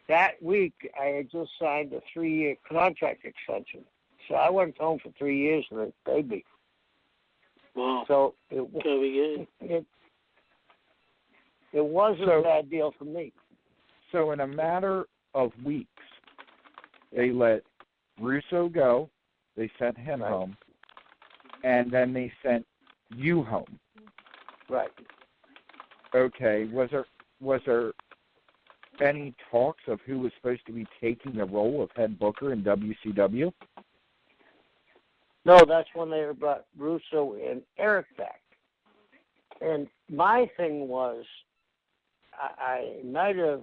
that week I had just signed a 3-year contract extension. So I went home for 3 years with a baby. Wow. So it wasn't a bad deal for me. So in a matter of weeks, they let Russo go, they sent him home, and then they sent you home. Right. Okay. Was there any talks of who was supposed to be taking the role of head booker in WCW? No, that's when they brought Russo and Eric back. And my thing was, I might have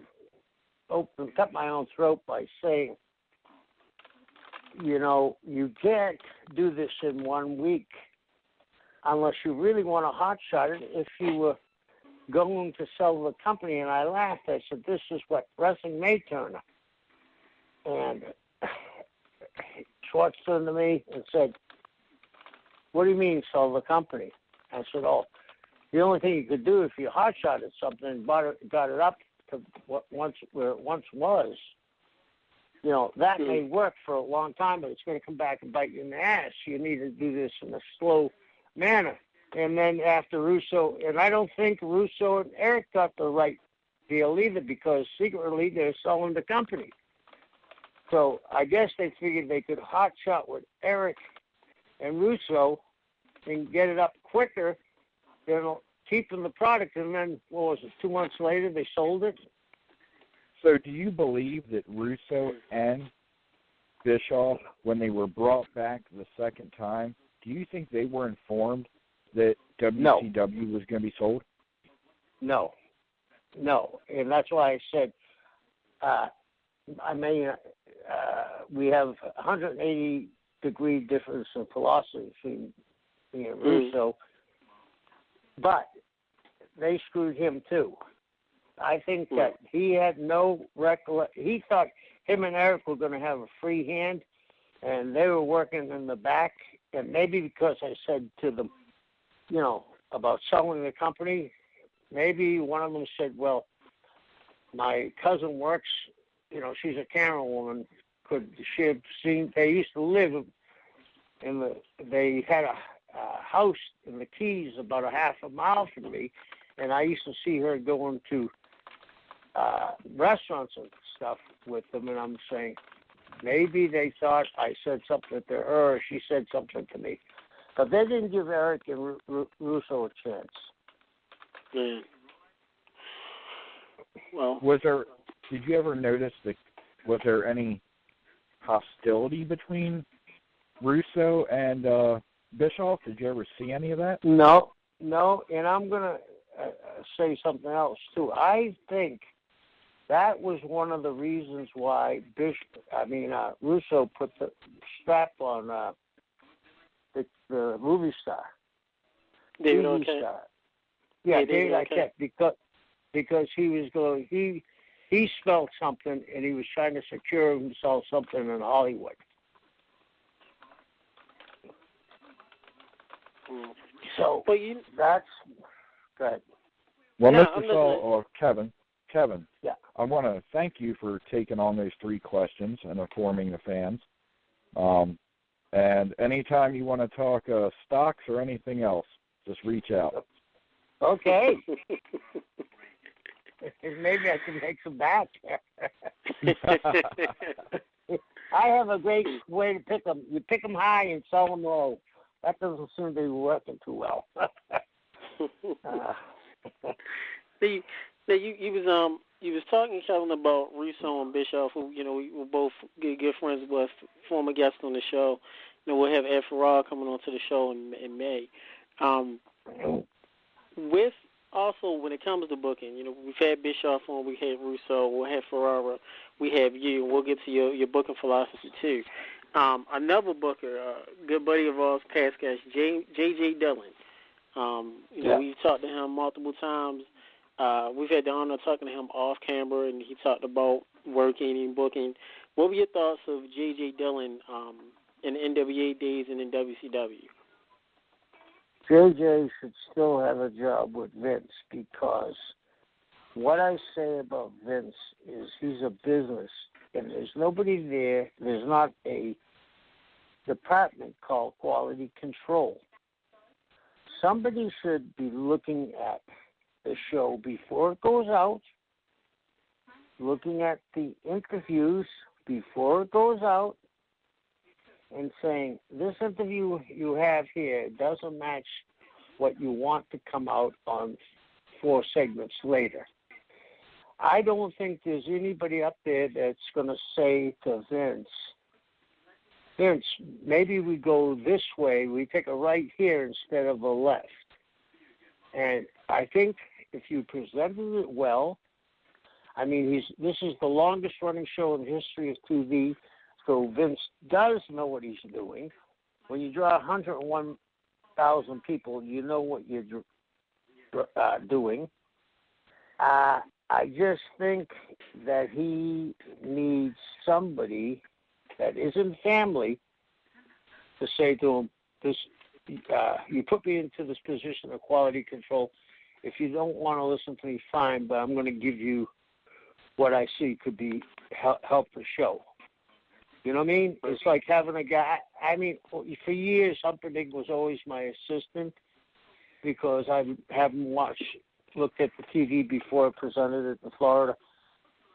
cut my own throat by saying, you can't do this in 1 week unless you really want to hotshot it. If you were going to sell the company, and I laughed, I said, this is what wrestling may turn up. And Schwartz turned to me and said, what do you mean sell the company? I said, the only thing you could do if you hotshotted something and got it up to where it once was, that may work for a long time, but it's going to come back and bite you in the ass. You need to do this in a slow manner. And then after Russo, and I don't think Russo and Eric got the right deal either, because secretly they're selling the company. So I guess they figured they could hotshot with Eric and Russo and get it up quicker than keeping the product. And then, 2 months later, they sold it. So do you believe that Russo and Bischoff, when they were brought back the second time, do you think they were informed that WCW was going to be sold? No. And that's why I said, we have 180-degree difference in philosophy between me and Russo, but they screwed him too. I think that he had no recollection. He thought him and Eric were going to have a free hand, and they were working in the back. And maybe because I said to them, about selling the company, maybe one of them said, well, my cousin works, she's a camera woman. Could she have seen? They used to live they had a house in the Keys about a half a mile from me, and I used to see her going to restaurants and stuff with them, and I'm saying, maybe they thought I said something to her, or she said something to me. But they didn't give Eric and Russo a chance. Yeah. Well, did you ever notice was there any hostility between Russo and Bischoff? Did you ever see any of that? No, and I'm going to say something else, too. I think that was one of the reasons why Russo put the strap on the movie star. David Arquette. Star. Yeah, David Arquette, because he was going, he smelled something, and he was trying to secure himself something in Hollywood. So that's good. Well, Mr. Saul or Kevin, yeah. I want to thank you for taking on those 3 questions and informing the fans. And anytime you want to talk stocks or anything else, just reach out. Okay. Maybe I can make some back. I have a great way to pick them. You pick them high and sell them low. That doesn't seem to be working too well. You was talking, Kevin, about Russo and Bischoff, who we were both good friends with, former guests on the show. We'll have Ed Farrar coming onto the show in May. With also when it comes to booking, we've had Bischoff on, we had Russo, we'll have Ferrara, we have you. We'll get to your booking philosophy too. Another booker, good buddy of ours, past guest, J.J. Dillon. We've talked to him multiple times. We've had the honor of talking to him off camera, and he talked about working and booking. What were your thoughts of J.J. Dillon in the NWA days and in WCW? J.J. should still have a job with Vince, because what I say about Vince is he's a business, and there's nobody there. There's not a department called quality control. Somebody should be looking at the show before it goes out, looking at the interviews before it goes out and saying, this interview you have here doesn't match what you want to come out on 4 segments later. I don't think there's anybody up there that's going to say to Vince, maybe we go this way, we take a right here instead of a left. And I think if you presented it well, I mean, this is the longest running show in the history of TV, so Vince does know what he's doing. When you draw 101,000 people, you know what you're doing. I just think that he needs somebody that isn't family to say to him, you put me into this position of quality control. If you don't want to listen to me, fine, but I'm going to give you what I see could be help the show. You know what I mean? It's like having a guy. I mean, for years, Humperdinck was always my assistant because I haven't looked at the TV before I presented it in Florida.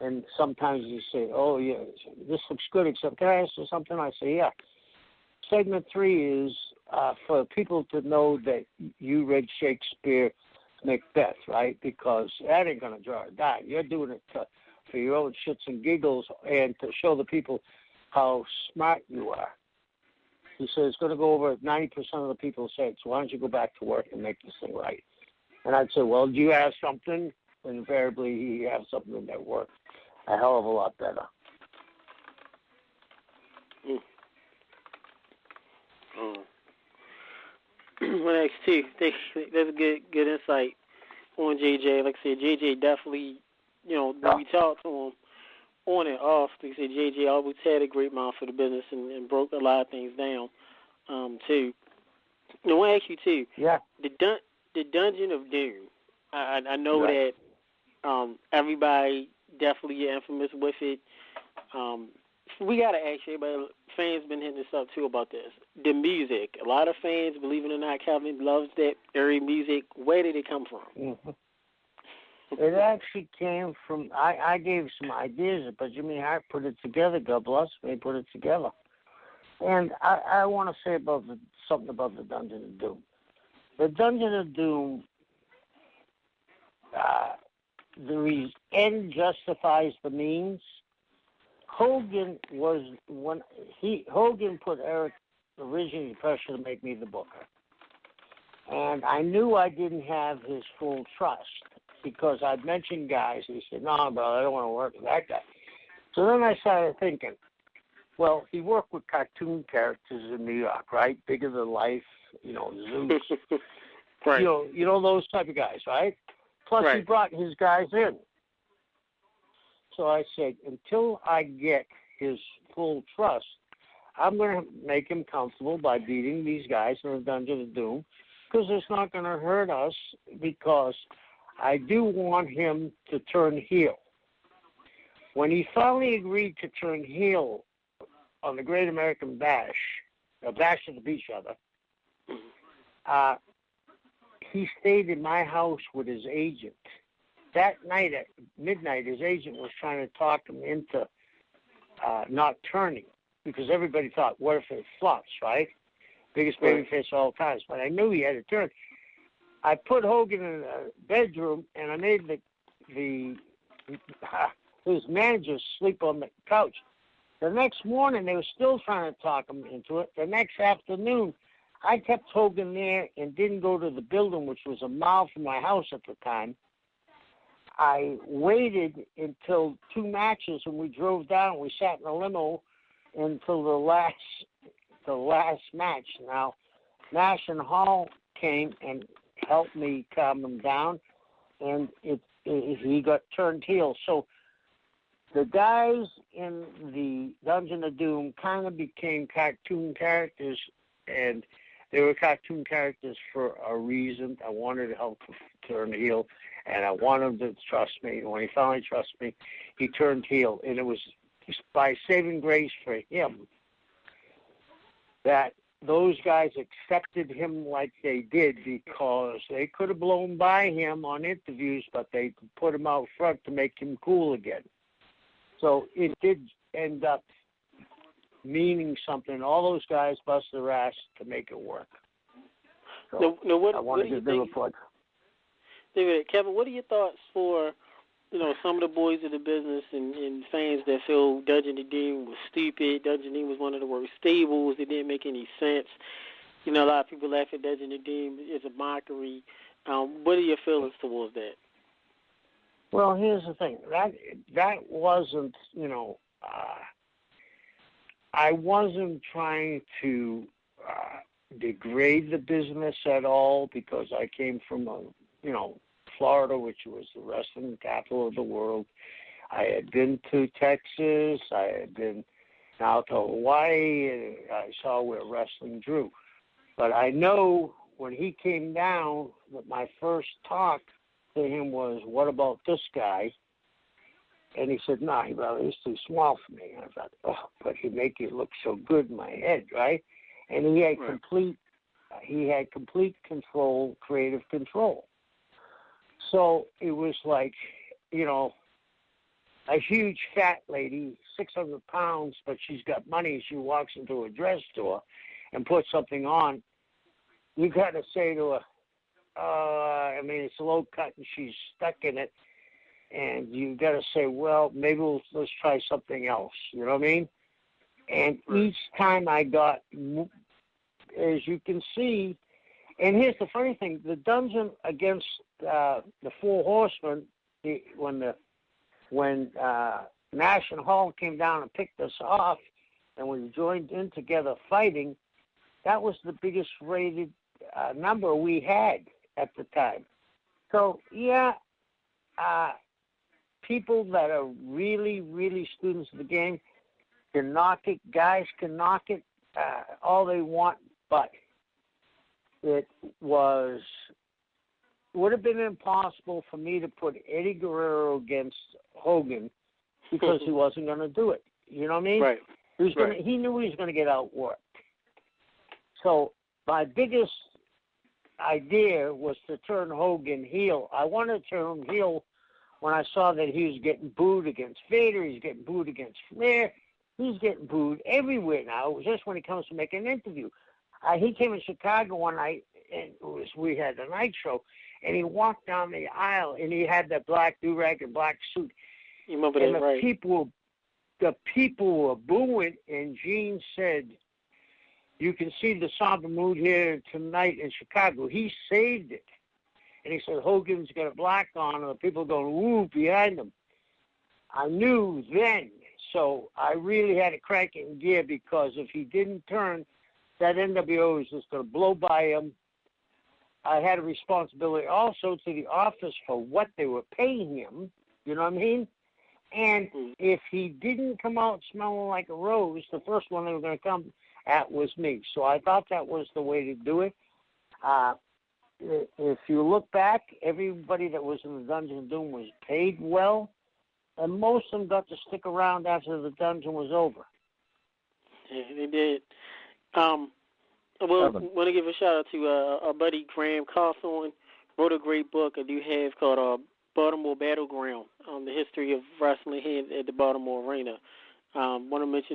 And sometimes you say, oh, yeah, this looks good, except can I ask you something? I say, yeah. Segment 3 is for people to know that you read Shakespeare Macbeth, right? Because that ain't going to draw a dime. You're doing it for your own shits and giggles and to show the people how smart you are. He says it's going to go over 90% of the people say it, so why don't you go back to work and make this thing right? And I'd say, well, do you have something? And invariably, he has something that works a hell of a lot better. Well, X2, that's a good insight on JJ. Like I said, JJ definitely, when we talked to him on and off, like I said, JJ always had a great mind for the business and broke a lot of things down, too. I want to ask you, too, the Dungeon of Doom. I know that everybody definitely is infamous with it. We got to ask everybody, fans been hitting us up, too, about this. The music. A lot of fans, believe it or not, Calvin, loves that early music. Where did it come from? Mm-hmm. It actually came from, I gave some ideas, but Jimmy Hart put it together. God bless him, he put it together. And I want to say something about the Dungeon of Doom. The Dungeon of Doom, the end justifies the means. Hogan put Eric originally pressure to make me the booker. And I knew I didn't have his full trust because I'd mentioned guys. He said, no, brother, I don't want to work with that guy. So then I started thinking, well, he worked with cartoon characters in New York, right? Bigger than life, Zeus. Right. You know those type of guys, right? Plus he brought his guys in. So I said, until I get his full trust, I'm going to make him comfortable by beating these guys in the Dungeon of Doom because it's not going to hurt us because I do want him to turn heel. When he finally agreed to turn heel on the Great American Bash, Bash at the Beach, he stayed in my house with his agent. That night at midnight, his agent was trying to talk him into not turning because everybody thought, what if it flops, right? Biggest babyface of all time. But I knew he had to turn. I put Hogan in a bedroom, and I made his manager sleep on the couch. The next morning, they were still trying to talk him into it. The next afternoon, I kept Hogan there and didn't go to the building, which was a mile from my house at the time. I waited until 2 matches, and we drove down. We sat in a limo until the last match. Now, Nash and Hall came and helped me calm him down, and he got turned heel. So the guys in the Dungeon of Doom kind of became cartoon characters, and they were cartoon characters for a reason. I wanted to help turn heel, and I wanted him to trust me. And when he finally trusted me, he turned heel. And it was by saving grace for him that those guys accepted him like they did because they could have blown by him on interviews, but they put him out front to make him cool again. So it did end up meaning something. All those guys bust their ass to make it work. So now I want to give them a plug. David, Kevin, what are your thoughts for, some of the boys of the business and fans that feel Dungeon and Dean was stupid? Dungeon and Dean was one of the worst stables. It didn't make any sense. A lot of people laugh at Dungeon and Dean as a mockery. What are your feelings towards that? Well, here's the thing. That wasn't, I wasn't trying to degrade the business at all, because I came from, Florida, which was the wrestling capital of the world. I had been to Texas. I had been out to Hawaii, and I saw where wrestling drew. But I know when he came down, that my first talk to him was, "What about this guy?" And he said, "No, brother, he's too small for me." And I thought, "Oh, but he'd make it look so good in my head, right?" And he had complete control, creative control. So it was like, a huge fat lady, 600 pounds, but she's got money. She walks into a dress store and puts something on. You got to say to her, it's low cut and she's stuck in it. And you got to say, well, maybe let's try something else. You know what I mean? And each time I got, as you can see, and here's the funny thing: the dungeon against the Four Horsemen, when Nash and Hall came down and picked us off, and we joined in together fighting, that was the biggest rated number we had at the time. So people that are really, really students of the game can knock it. Guys can knock it all they want, but it would have been impossible for me to put Eddie Guerrero against Hogan, because he wasn't going to do it. You know what I mean? Right. He knew he was going to get outworked. So my biggest idea was to turn Hogan heel. I wanted to turn him heel when I saw that he was getting booed against Vader, he's getting booed against Flair, he's getting booed everywhere now. It was just when he comes to make an interview. He came in Chicago one night, and we had the night show, and he walked down the aisle, and he had that black do-rag and black suit. You remember that, right? The people were booing, and Gene said, "You can see the somber mood here tonight in Chicago." He saved it. And he said, Hogan's got a black on, and the people going, woo, behind him. I knew then, so I really had to crank it in gear, because if he didn't turn, that NWO was just going to blow by him. I had a responsibility also to the office for what they were paying him, you know what I mean? And if he didn't come out smelling like a rose, the first one they were going to come at was me. So I thought that was the way to do it. If you look back, everybody that was in the Dungeon of Doom was paid well, and most of them got to stick around after the dungeon was over. Yeah, they did. I want to give a shout out to our buddy Graham Cawthorn. Wrote a great book I do have called Baltimore Battleground, the history of wrestling here at the Baltimore Arena. Want to mention